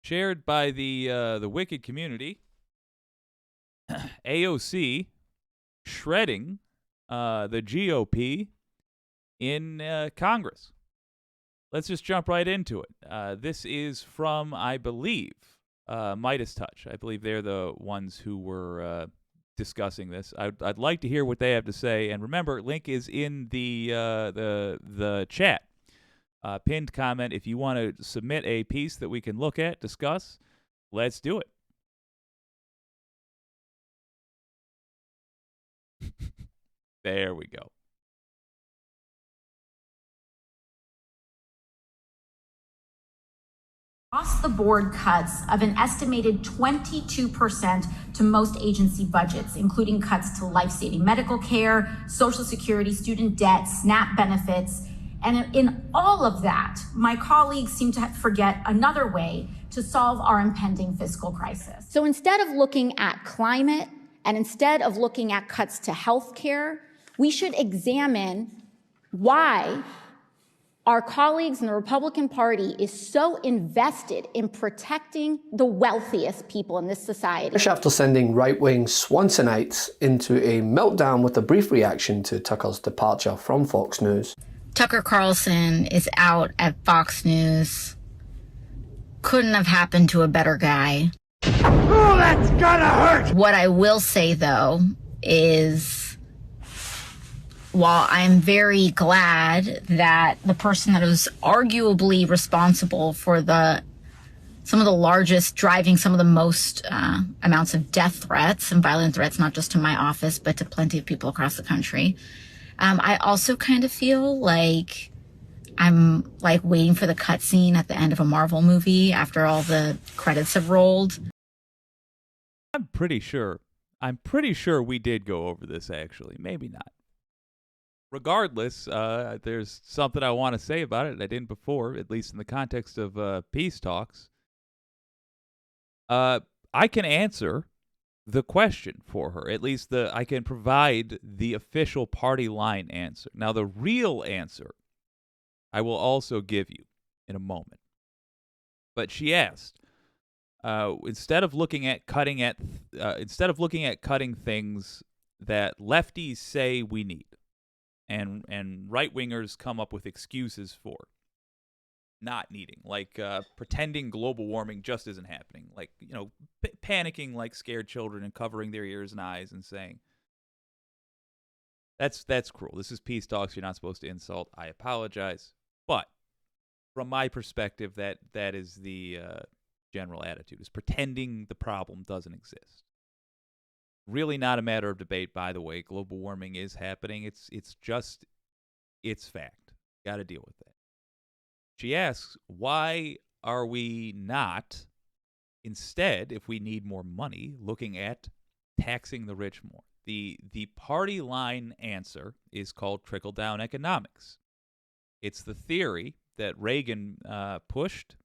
shared by the wicked community. AOC shredding the GOP in Congress. Let's just jump right into it. This is from, I believe, Midas Touch. I believe they're the ones who were discussing this. I'd like to hear what they have to say. And remember, link is in the chat. Pinned comment. If you want to submit a piece that we can look at, discuss, let's do it. There we go. Across-the-board cuts of an estimated 22% to most agency budgets, including cuts to life-saving medical care, Social Security, student debt, SNAP benefits. And in all of that, my colleagues seem to forget another way to solve our impending fiscal crisis. So instead of looking at climate and instead of looking at cuts to health care, we should examine why our colleagues in the Republican Party is so invested in protecting the wealthiest people in this society. After sending right-wing Swansonites into a meltdown with a brief reaction to Tucker's departure from Fox News. Tucker Carlson is out at Fox News. Couldn't have happened to a better guy. Oh, that's gonna hurt! What I will say, though, is while I'm very glad that the person that was arguably responsible for some of the largest, driving some of the most amounts of death threats and violent threats, not just to my office, but to plenty of people across the country, I also kind of feel like I'm like waiting for the cutscene at the end of a Marvel movie after all the credits have rolled. I'm pretty sure we did go over this, actually. Maybe not. Regardless, there's something I want to say about it I didn't before, at least in the context of peace talks. I can answer the question for her. At least I can provide the official party line answer. Now, the real answer I will also give you in a moment. But she asked, instead of looking at cutting things that lefties say we need, and right-wingers come up with excuses for not needing, like pretending global warming just isn't happening, like, panicking like scared children and covering their ears and eyes and saying, that's cruel. This is peace talks. You're not supposed to insult. I apologize. But from my perspective, that is the general attitude, is pretending the problem doesn't exist. Really not a matter of debate, by the way. Global warming is happening. It's fact. Got to deal with that. She asks, why are we not, instead, if we need more money, looking at taxing the rich more? The party line answer is called trickle-down economics. It's the theory that Reagan pushed,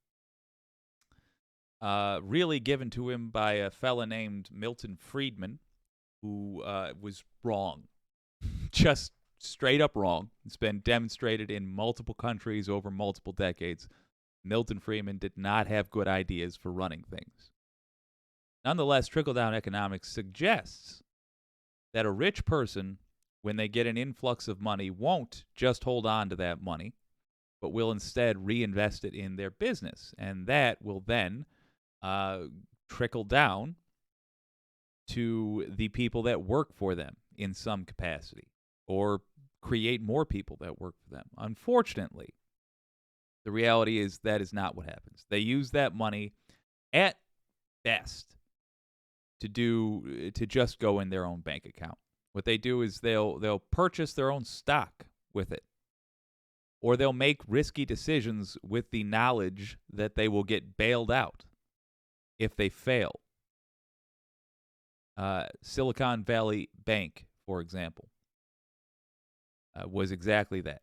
really given to him by a fella named Milton Friedman, who was wrong, just straight up wrong. It's been demonstrated in multiple countries over multiple decades. Milton Friedman did not have good ideas for running things. Nonetheless, trickle-down economics suggests that a rich person, when they get an influx of money, won't just hold on to that money, but will instead reinvest it in their business. And that will then trickle down to the people that work for them in some capacity, or create more people that work for them. Unfortunately, the reality is that is not what happens. They use that money at best to just go in their own bank account. What they do is they'll purchase their own stock with it, or they'll make risky decisions with the knowledge that they will get bailed out if they fail. Silicon Valley Bank, for example, was exactly that.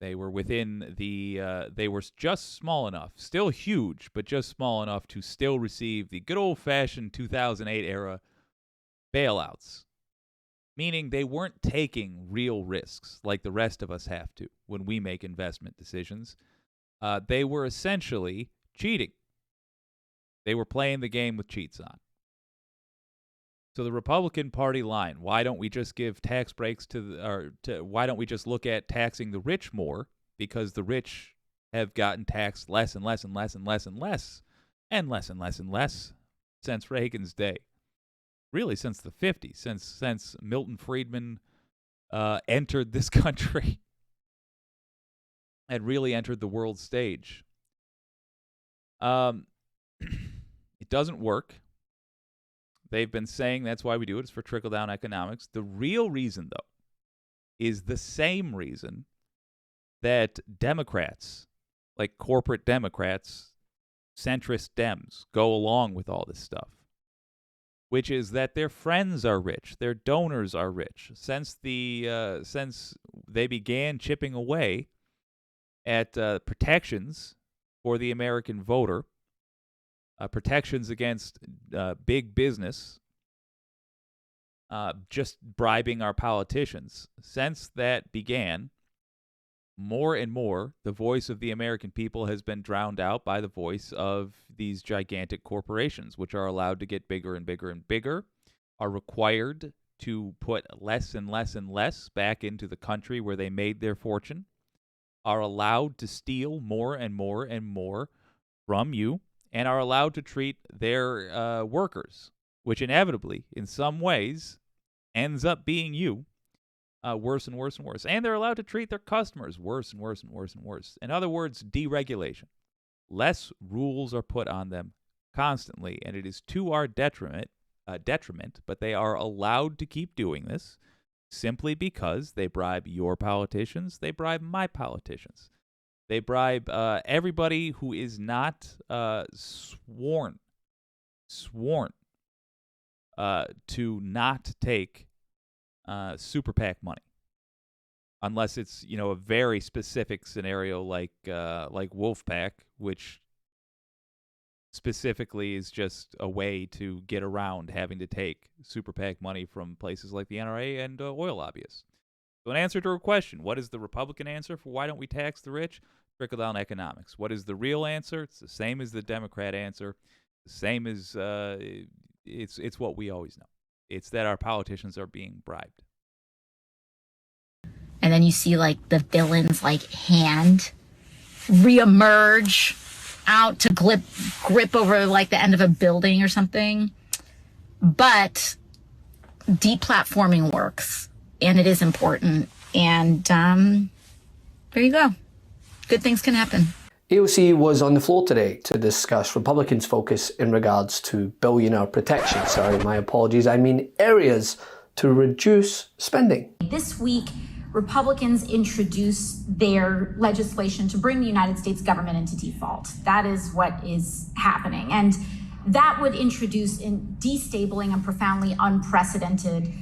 They were within they were just small enough, still huge, but just small enough to still receive the good old-fashioned 2008 era bailouts, meaning they weren't taking real risks like the rest of us have to when we make investment decisions. They were essentially cheating. They were playing the game with cheats on. So the Republican Party line, why don't we just give tax breaks why don't we just look at taxing the rich more? Because the rich have gotten taxed less and less and less and less and less and less and less and less since Reagan's day. Really, since the 50s, since Milton Friedman entered this country and really entered the world stage. It doesn't work. They've been saying that's why we do it. It's for trickle-down economics. The real reason, though, is the same reason that Democrats, like corporate Democrats, centrist Dems, go along with all this stuff, which is that their friends are rich, their donors are rich. Since they began chipping away at protections for the American voter, protections against big business, just bribing our politicians. Since that began, more and more, the voice of the American people has been drowned out by the voice of these gigantic corporations, which are allowed to get bigger and bigger and bigger, are required to put less and less and less back into the country where they made their fortune, are allowed to steal more and more and more from you, and are allowed to treat their workers, which inevitably, in some ways, ends up being you, worse and worse and worse. And they're allowed to treat their customers worse and worse and worse and worse. In other words, deregulation. Less rules are put on them constantly, and it is to our detriment, but they are allowed to keep doing this simply because they bribe your politicians, they bribe my politicians. They bribe everybody who is not sworn to not take super PAC money, unless it's a very specific scenario like Wolf PAC, which specifically is just a way to get around having to take super PAC money from places like the NRA and oil lobbyists. So in answer to her question, what is the Republican answer for why don't we tax the rich? Trickle-down economics. What is the real answer? It's the same as the Democrat answer. The same as it's what we always know. It's that our politicians are being bribed. And then you see like the villain's like hand reemerge out to grip over like the end of a building or something. But deplatforming works, and it is important. And there you go. Good things can happen. AOC was on the floor today to discuss Republicans' focus in regards to billionaire protection. Sorry, my apologies. I mean areas to reduce spending. This week, Republicans introduced their legislation to bring the United States government into default. That is what is happening. And that would introduce a destabilizing and profoundly unprecedented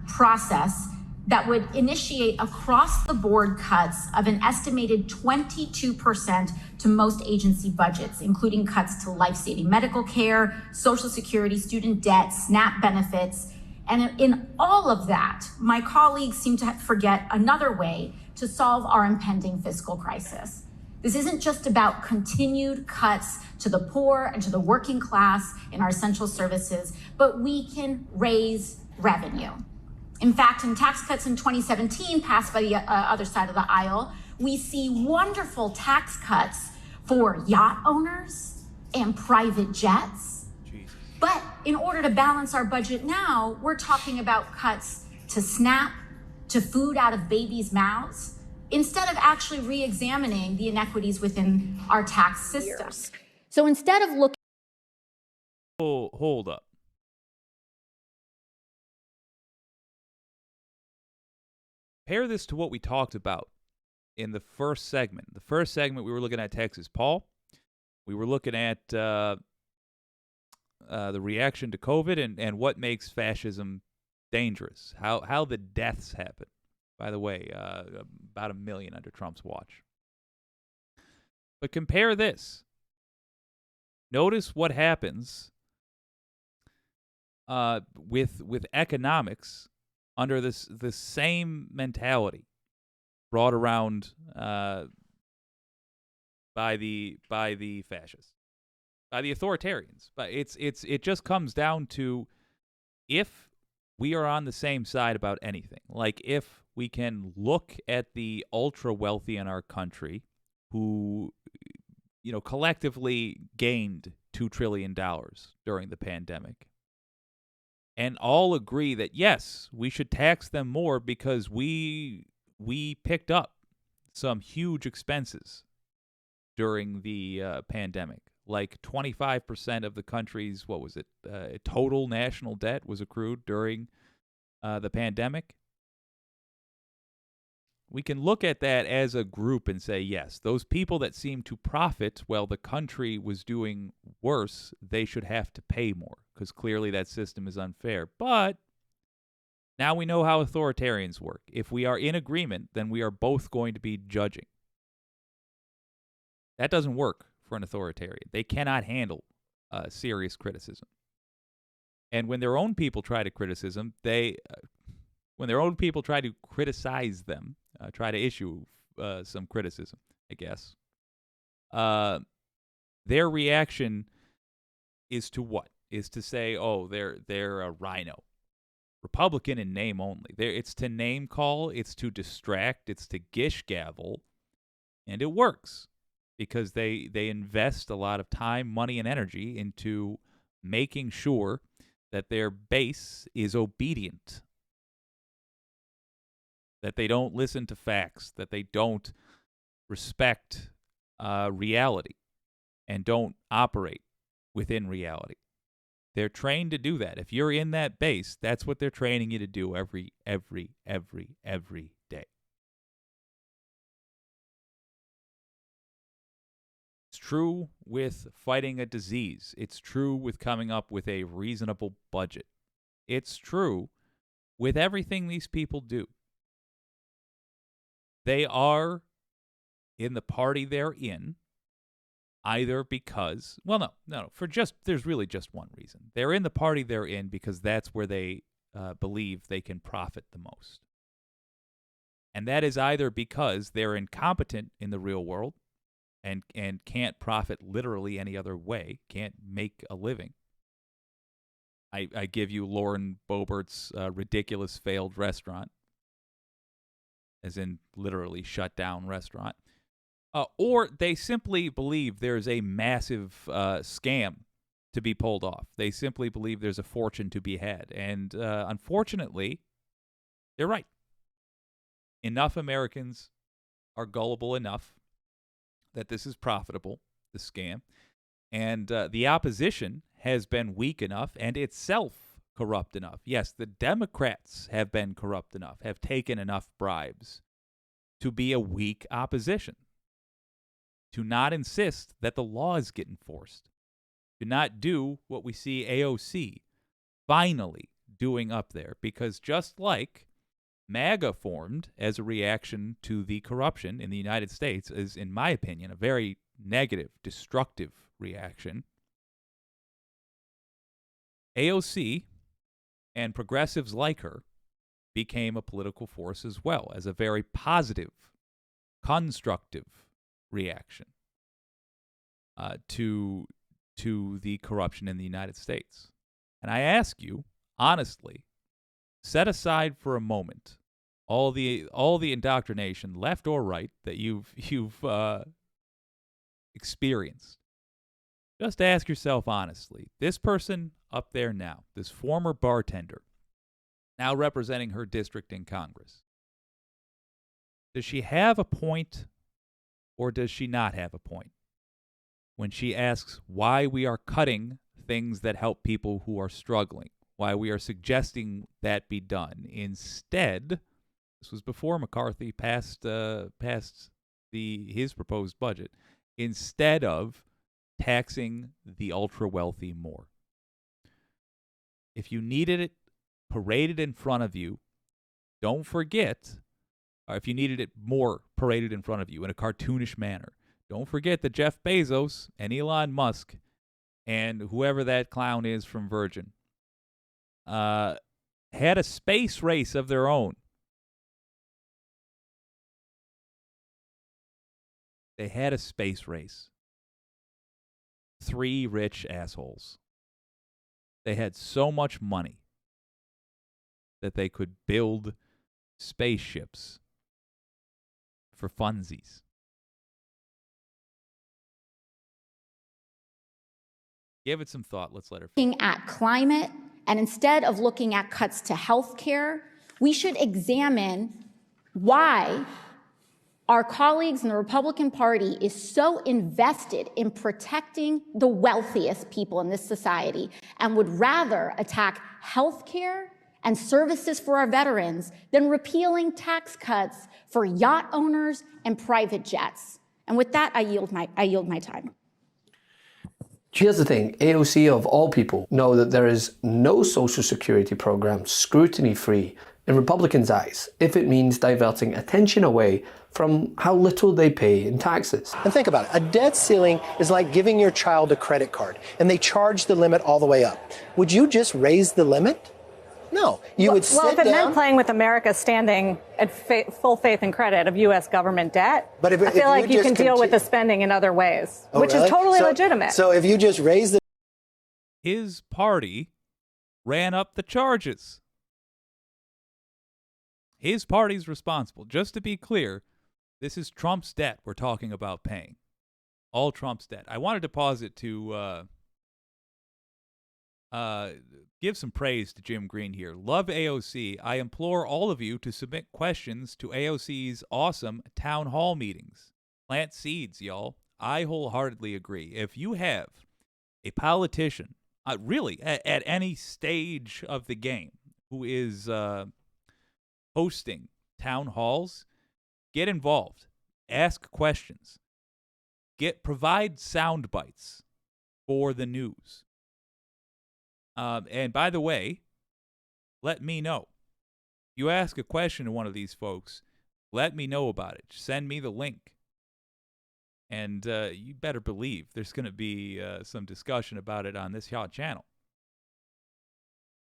process that would initiate across-the-board cuts of an estimated 22% to most agency budgets, including cuts to life-saving medical care, Social Security, student debt, SNAP benefits. And in all of that, my colleagues seem to forget another way to solve our impending fiscal crisis. This isn't just about continued cuts to the poor and to the working class in our essential services, but we can raise revenue. In fact, in tax cuts in 2017 passed by the other side of the aisle, we see wonderful tax cuts for yacht owners and private jets. Jesus. But in order to balance our budget now, we're talking about cuts to SNAP, to food out of babies' mouths, instead of actually re-examining the inequities within our tax system. So instead of looking... Hold up. Compare this to what we talked about in the first segment. The first segment, we were looking at Texas Paul. We were looking at the reaction to COVID and what makes fascism dangerous, how the deaths happen. By the way, about 1 million under Trump's watch. But compare this. Notice what happens with economics under this same mentality brought around by the fascists. by the authoritarians. But it just comes down to if we are on the same side about anything, like if we can look at the ultra wealthy in our country who, collectively gained $2 trillion during the pandemic, and all agree that, yes, we should tax them more because we picked up some huge expenses during the pandemic. Like 25% of the country's, total national debt was accrued during the pandemic. We can look at that as a group and say, yes, those people that seem to profit while the country was doing worse, they should have to pay more because clearly that system is unfair. But now we know how authoritarians work. If we are in agreement, then we are both going to be judging. That doesn't work for an authoritarian. They cannot handle serious criticism. And when their own people try to criticize them, try to issue some criticism, I guess, their reaction is to what? Is to say, oh, they're a rhino. Republican in name only. It's to name call, it's to distract, it's to gish gavel, and it works because they invest a lot of time, money, and energy into making sure that their base is obedient, that they don't listen to facts, that they don't respect reality, and don't operate within reality. They're trained to do that. If you're in that base, that's what they're training you to do every day. It's true with fighting a disease. It's true with coming up with a reasonable budget. It's true with everything these people do. They are in the party they're in, either because, there's really just one reason. They're in the party they're in because that's where they believe they can profit the most. And that is either because they're incompetent in the real world and can't profit literally any other way, can't make a living. I give you Lauren Boebert's ridiculous failed restaurant, as in literally shut down restaurant. Or they simply believe there's a massive scam to be pulled off. They simply believe there's a fortune to be had. And unfortunately, they're right. Enough Americans are gullible enough that this is profitable, the scam. And the opposition has been weak enough and itself corrupt enough. Yes, the Democrats have been corrupt enough, have taken enough bribes to be a weak opposition, to not insist that the laws get enforced, to not do what we see AOC finally doing up there. Because just like MAGA formed as a reaction to the corruption in the United States is, in my opinion, a very negative, destructive reaction, AOC and progressives like her became a political force as well, as a very positive, constructive reaction to the corruption in the United States. And I ask you, honestly, set aside for a moment all the indoctrination, left or right, that you've experienced. Just ask yourself honestly, this person up there now, this former bartender, now representing her district in Congress, does she have a point or does she not have a point when she asks why we are cutting things that help people who are struggling, why we are suggesting that be done? Instead, this was before McCarthy passed his proposed budget, instead of taxing the ultra-wealthy more. If you needed it paraded in front of you, don't forget, or if you needed it more paraded in front of you in a cartoonish manner, don't forget that Jeff Bezos and Elon Musk and whoever that clown is from Virgin had a space race of their own. They had a space race. three rich assholes. They had so much money that they could build spaceships for funsies. Give it some thought. Let's let her finish. Looking at climate, and instead of looking at cuts to health care, we should examine why our colleagues in the Republican Party is so invested in protecting the wealthiest people in this society and would rather attack health care and services for our veterans than repealing tax cuts for yacht owners and private jets. And with that, I yield my time. Here's the thing, AOC of all people know that there is no social security program scrutiny-free in Republicans' eyes if it means diverting attention away from how little they pay in taxes. And think about it, a debt ceiling is like giving your child a credit card and they charge the limit all the way up. Would you just raise the limit? No, you would sit down. Well, if it meant playing with America's standing and full faith and credit of U.S. government debt, but I feel like you can deal with the spending in other ways, which is totally legitimate. So if you just raise the... His party ran up the charges. His party's responsible. Just to be clear, this is Trump's debt we're talking about paying. All Trump's debt. I wanted to pause it to give some praise to Jim Green here. Love AOC. I implore all of you to submit questions to AOC's awesome town hall meetings. Plant seeds, y'all. I wholeheartedly agree. If you have a politician, really at any stage of the game, who is hosting town halls, get involved. Ask questions. Provide sound bites for the news. And by the way, let me know. You ask a question to one of these folks, let me know about it. Send me the link. And you better believe there's going to be some discussion about it on this hot channel.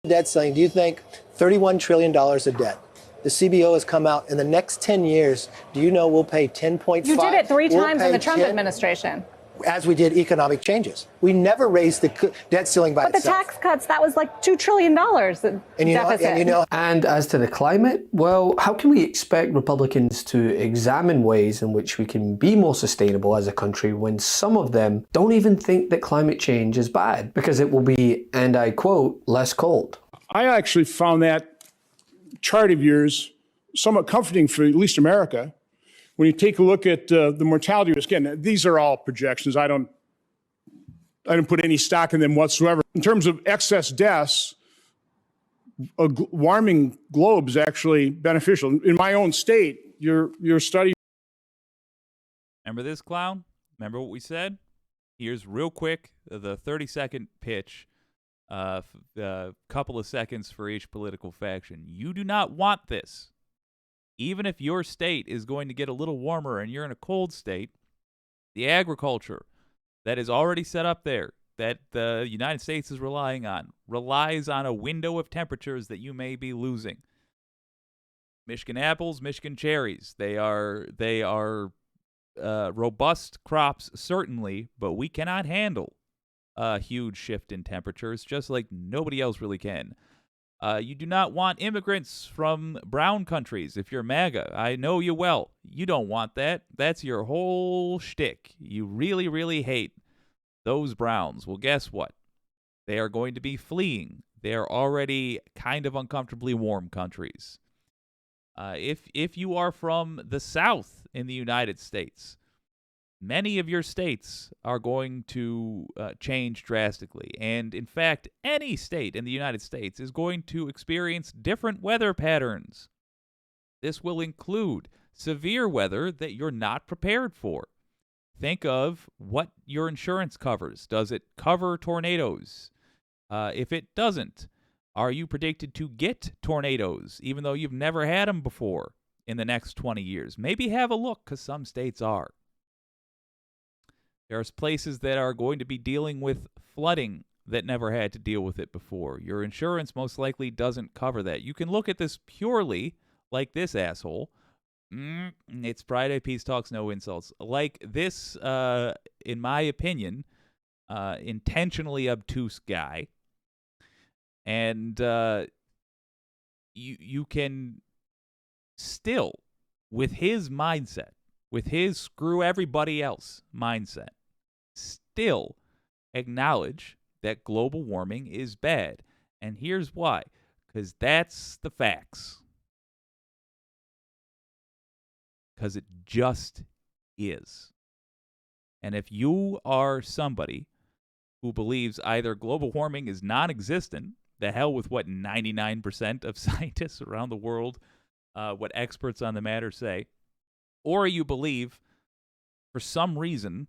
Debt ceiling, do you think $31 trillion of debt? The CBO has come out in the next 10 years. Do you know we'll pay 10.5? You did it 3 times in the Trump administration. As we did economic changes. We never raised the debt ceiling by itself. But the tax cuts, that was like $2 trillion deficit. And as to the climate, well, how can we expect Republicans to examine ways in which we can be more sustainable as a country when some of them don't even think that climate change is bad because it will be, and I quote, less cold? I actually found that chart of yours somewhat comforting for at least America. When you take a look at the mortality risk, again, these are all projections. I don't put any stock in them whatsoever. In terms of excess deaths, a warming globe is actually beneficial. In my own state, your study. Remember this, clown? Remember what we said? Here's real quick the 30-second pitch, a couple of seconds for each political faction. You do not want this. Even if your state is going to get a little warmer and you're in a cold state, the agriculture that is already set up there, that the United States is relying on, relies on a window of temperatures that you may be losing. Michigan apples, Michigan cherries, they are robust crops, certainly, but we cannot handle a huge shift in temperatures, just like nobody else really can. You do not want immigrants from brown countries. If you're MAGA, I know you well. You don't want that. That's your whole shtick. You really, really hate those browns. Well, guess what? They are going to be fleeing. They are already kind of uncomfortably warm countries. If you are from the South in the United States, many of your states are going to change drastically. And in fact, any state in the United States is going to experience different weather patterns. This will include severe weather that you're not prepared for. Think of what your insurance covers. Does it cover tornadoes? If it doesn't, are you predicted to get tornadoes, even though you've never had them before in the next 20 years? Maybe have a look, because some states are. There's places that are going to be dealing with flooding that never had to deal with it before. Your insurance most likely doesn't cover that. You can look at this purely like this asshole. It's Friday, Peace Talks, no insults. Like this, in my opinion, intentionally obtuse guy, and you can still, with his mindset, with his screw everybody else mindset, still acknowledge that global warming is bad. And here's why. Because that's the facts. Because it just is. And if you are somebody who believes either global warming is non-existent, the hell with what 99% of scientists around the world, what experts on the matter say, or you believe for some reason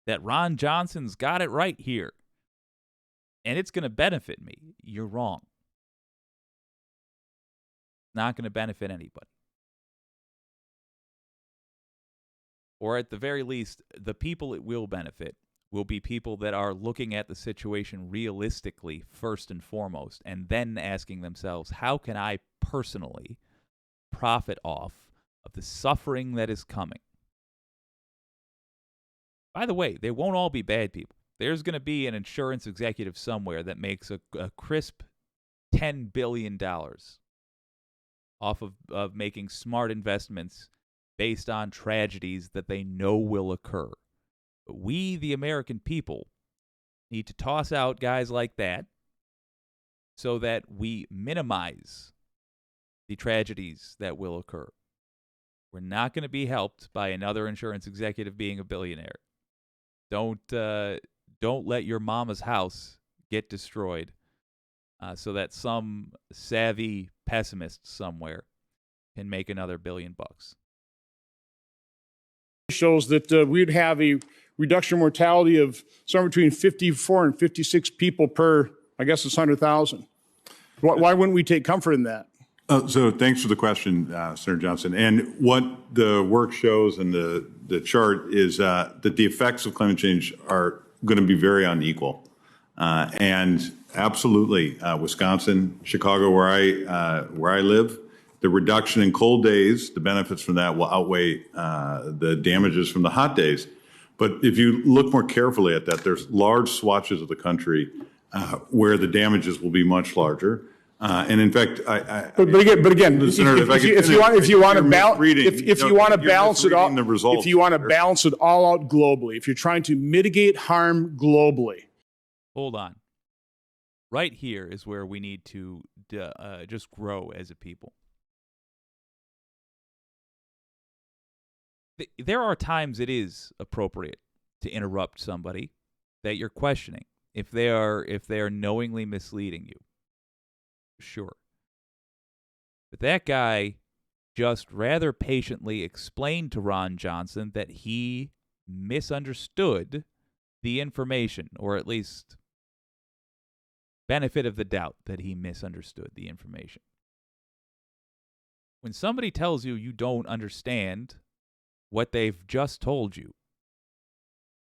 that Ron Johnson's got it right here and it's going to benefit me, you're wrong. Not going to benefit anybody. Or at the very least, the people it will benefit will be people that are looking at the situation realistically first and foremost, and then asking themselves, how can I personally profit off of the suffering that is coming? By the way, they won't all be bad people. There's going to be an insurance executive somewhere that makes a crisp $10 billion off of making smart investments based on tragedies that they know will occur. But we, the American people, need to toss out guys like that so that we minimize the tragedies that will occur. We're not going to be helped by another insurance executive being a billionaire. Don't let your mama's house get destroyed so that some savvy pessimist somewhere can make another $1 billion. Shows that we'd have a reduction in mortality of somewhere between 54 and 56 people per, I guess it's 100,000. Why wouldn't we take comfort in that? So thanks for the question, Senator Johnson. And what the work shows and the chart is that the effects of climate change are going to be very unequal. And absolutely, Wisconsin, Chicago, where I live, the reduction in cold days, the benefits from that will outweigh the damages from the hot days. But if you look more carefully at that, there's large swatches of the country where the damages will be much larger. And in fact, but again, if you want to balance it all out globally, if you're trying to mitigate harm globally. Hold on. Right here is where we need to just grow as a people. There are times it is appropriate to interrupt somebody that you're questioning if they are knowingly misleading you. Sure. But that guy just rather patiently explained to Ron Johnson that he misunderstood the information, or at least benefit of the doubt that he misunderstood the information. When somebody tells you you don't understand what they've just told you,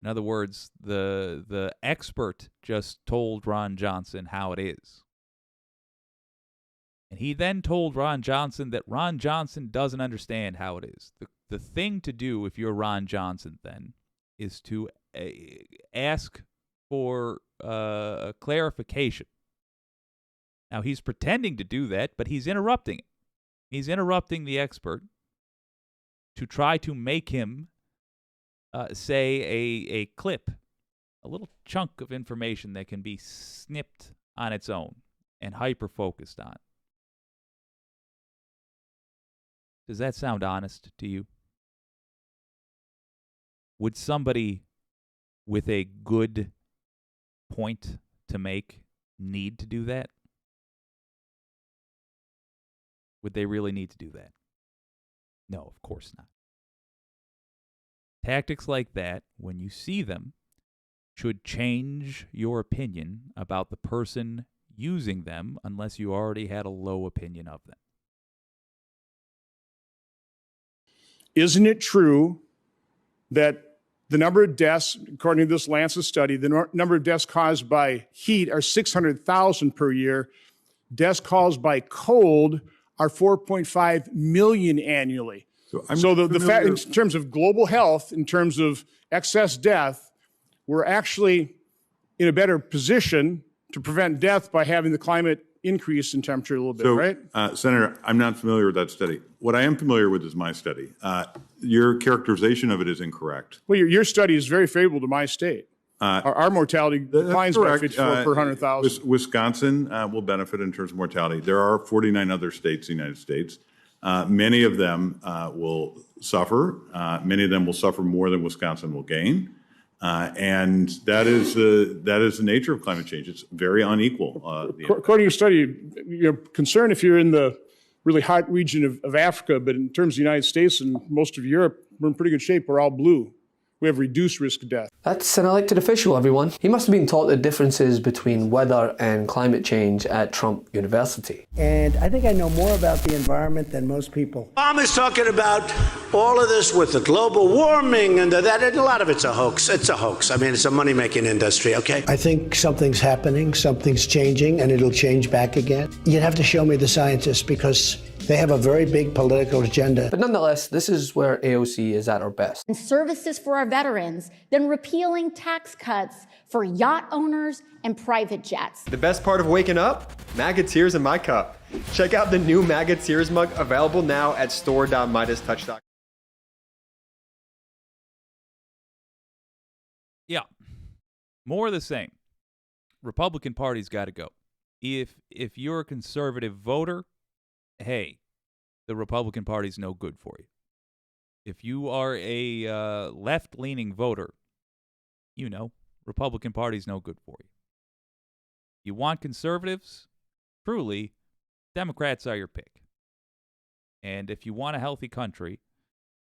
in other words, the expert just told Ron Johnson how it is. And he then told Ron Johnson that Ron Johnson doesn't understand how it is. The thing to do if you're Ron Johnson then is to ask for a clarification. Now, he's pretending to do that, but he's interrupting it. He's interrupting the expert to try to make him say a clip, a little chunk of information that can be snipped on its own and hyper-focused on. Does that sound honest to you? Would somebody with a good point to make need to do that? Would they really need to do that? No, of course not. Tactics like that, when you see them, should change your opinion about the person using them unless you already had a low opinion of them. Isn't it true that the number of deaths, according to this Lancet study, the number of deaths caused by heat are 600,000 per year. Deaths caused by cold are 4.5 million annually. So the fact, in terms of global health, in terms of excess death, we're actually in a better position to prevent death by having the climate increase in temperature a little bit, So, right? Senator, I'm not familiar with that study. What I am familiar with is my study. Your characterization of it is incorrect. Well, your study is very favorable to my state. Our mortality declines by 54 per 100,000. Wisconsin will benefit in terms of mortality. There are 49 other states in the United States. Many of them will suffer. Many of them will suffer more than Wisconsin will gain. And that is the nature of climate change. It's very unequal. According to your study, you're concerned if you're in the really hot region of Africa, but in terms of the United States and most of Europe, we're in pretty good shape. We're all blue. We have reduced risk of death. That's an elected official, everyone. He must have been taught the differences between weather and climate change at Trump University. And I think I know more about the environment than most people. Obama's talking about all of this with the global warming and that, and a lot of it's a hoax. It's a hoax. I mean, it's a money-making industry, okay? I think something's happening, something's changing, and it'll change back again. You'd have to show me the scientists because they have a very big political agenda. But nonetheless, this is where AOC is at her best. And services for our veterans, then repealing tax cuts for yacht owners and private jets. The best part of waking up? MAGA Tears in my cup. Check out the new MAGA Tears mug available now at store.midastouch.com. Yeah. More of the same. Republican Party's got to go. If you're a conservative voter, hey, the Republican Party's no good for you. If you are a left-leaning voter, Republican Party's no good for you. You want conservatives? Truly, Democrats are your pick. And if you want a healthy country,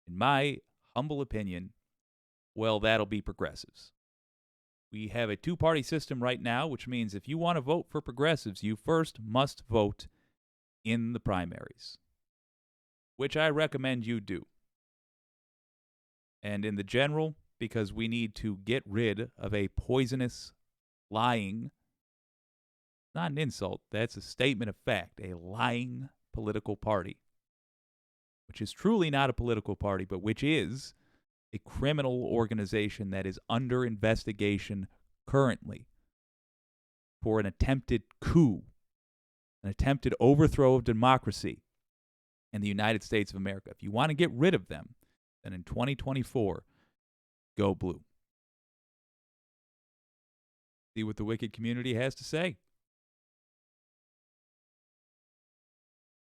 in my humble opinion, well, that'll be progressives. We have a two-party system right now, which means if you want to vote for progressives, you first must vote in the primaries, which I recommend you do. And in the general, because we need to get rid of a poisonous, lying, not an insult, that's a statement of fact, a lying political party, which is truly not a political party, but which is a criminal organization that is under investigation currently for an attempted coup, an attempted overthrow of democracy in the United States of America. If you want to get rid of them, then in 2024, go blue. See what the wicked community has to say.